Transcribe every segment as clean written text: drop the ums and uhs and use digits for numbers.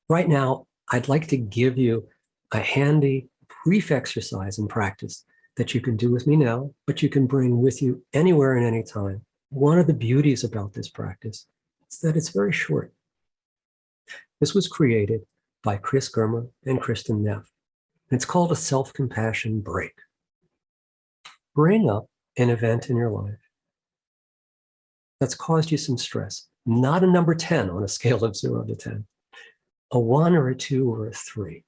Right now, I'd like to give you a handy brief exercise and practice that you can do with me now, but you can bring with you anywhere and anytime. One of the beauties about this practice is that it's very short. This was created by Chris Germer and Kristen Neff. It's called a self-compassion break. Bring up an event in your life that's caused you some stress, not a number 10 on a scale of 0 to 10, a 1 or a 2 or a 3.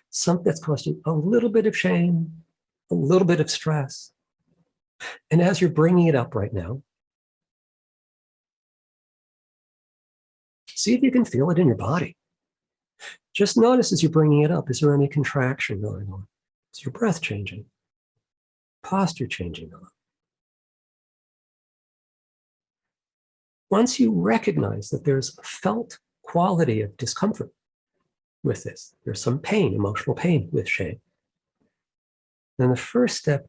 Something that's caused you a little bit of shame, a little bit of stress. And as you're bringing it up right now, see if you can feel it in your body. Just notice as you're bringing it up, is there any contraction going on? Is your breath changing? Posture changing on? Once you recognize that there's a felt quality of discomfort with this, there's some pain, emotional pain with shame, then the first step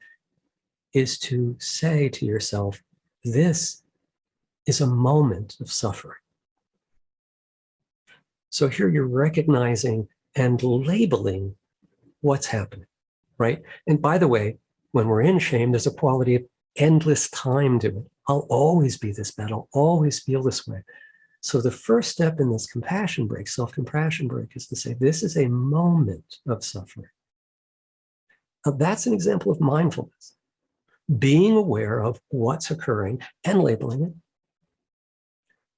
is to say to yourself, this is a moment of suffering. So here you're recognizing and labeling what's happening, right? And by the way, when we're in shame, there's a quality of endless time to it. I'll always be this bad. I'll always feel this way. So the first step in this compassion break, self-compassion break, is to say, this is a moment of suffering. Now, that's an example of mindfulness, being aware of what's occurring and labeling it.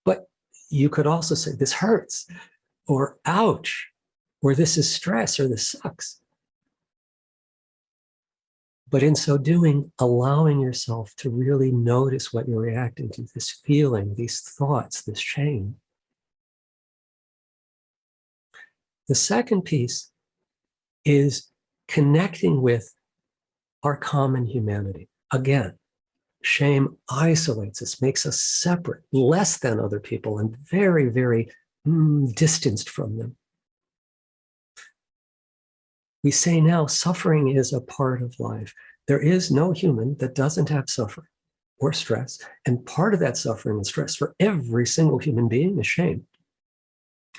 But you could also say, this hurts, or ouch, or this is stress, or this sucks. But in so doing, allowing yourself to really notice what you're reacting to, this feeling, these thoughts, this shame. The second piece is connecting with our common humanity. Again, shame isolates us, makes us separate, less than other people, and very, very distanced from them. We say now suffering is a part of life. There is no human that doesn't have suffering or stress. And part of that suffering and stress for every single human being is shame.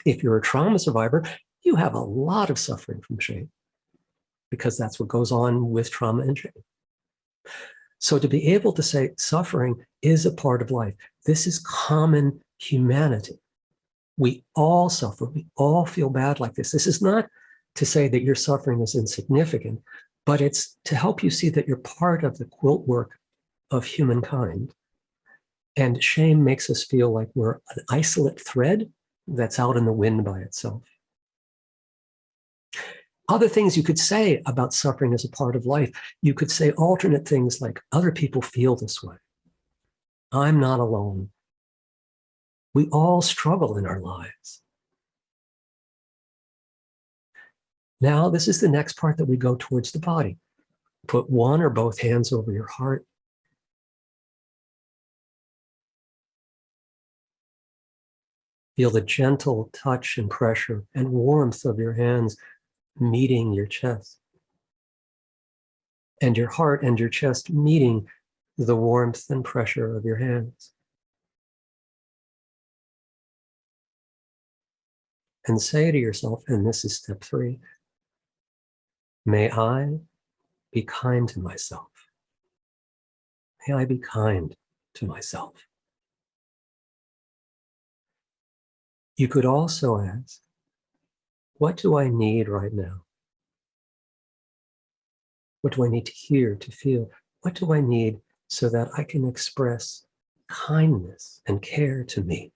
If you're a trauma survivor, you have a lot of suffering from shame because that's what goes on with trauma and shame. So to be able to say suffering is a part of life, this is common humanity. We all suffer. We all feel bad like this. This is not to say that your suffering is insignificant, but it's to help you see that you're part of the quilt work of humankind. And shame makes us feel like we're an isolate thread that's out in the wind by itself. Other things you could say about suffering as a part of life, you could say alternate things like, other people feel this way. I'm not alone. We all struggle in our lives. Now, this is the next part that we go towards the body. Put one or both hands over your heart. Feel the gentle touch and pressure and warmth of your hands meeting your chest. And your heart and your chest meeting the warmth and pressure of your hands. And say to yourself, and this is step 3, may I be kind to myself. May I be kind to myself. You could also ask, what do I need right now? What do I need to hear, to feel? What do I need so that I can express kindness and care to me?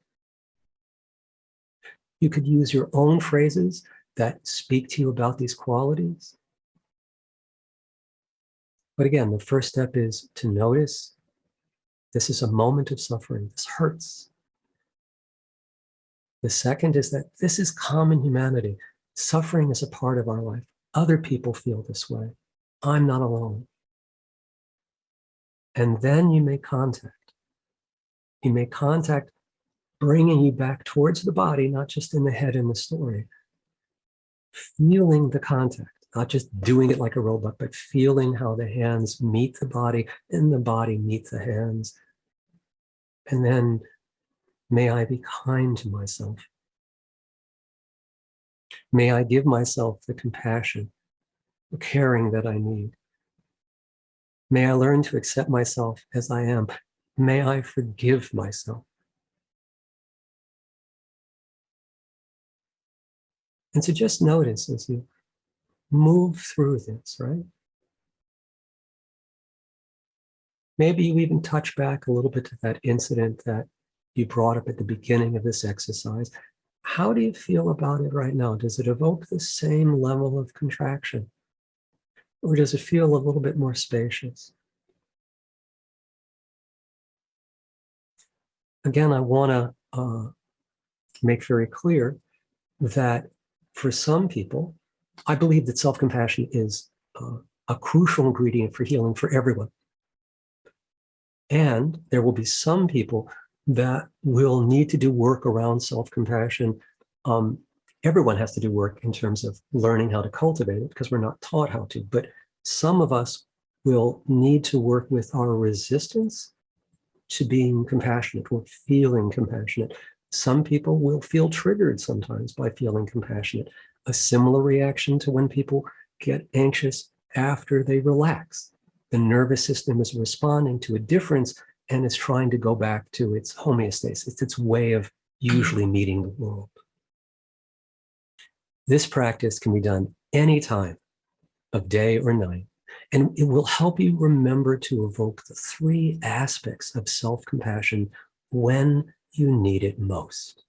You could use your own phrases that speak to you about these qualities. But again, the first step is to notice this is a moment of suffering. This hurts. The second is that this is common humanity. Suffering is a part of our life. Other people feel this way. I'm not alone. And then you make contact. You make contact bringing you back towards the body, not just in the head in the story. Feeling the contact. Not just doing it like a robot, but feeling how the hands meet the body and the body meets the hands. And then, may I be kind to myself. May I give myself the compassion, the caring that I need. May I learn to accept myself as I am. May I forgive myself. And to just notice as you move through this, right? Maybe you even touch back a little bit to that incident that you brought up at the beginning of this exercise. How do you feel about it right now? Does it evoke the same level of contraction? Or does it feel a little bit more spacious? Again, I want to make very clear that for some people, I believe that self-compassion is a crucial ingredient for healing for everyone. And there will be some people that will need to do work around self-compassion. Everyone has to do work in terms of learning how to cultivate it because we're not taught how to. But some of us will need to work with our resistance to being compassionate or feeling compassionate. Some people will feel triggered sometimes by feeling compassionate. A similar reaction to when people get anxious after they relax. The nervous system is responding to a difference and is trying to go back to its homeostasis. It's its way of usually meeting the world. This practice can be done any time of day or night, and it will help you remember to evoke the three aspects of self-compassion when you need it most.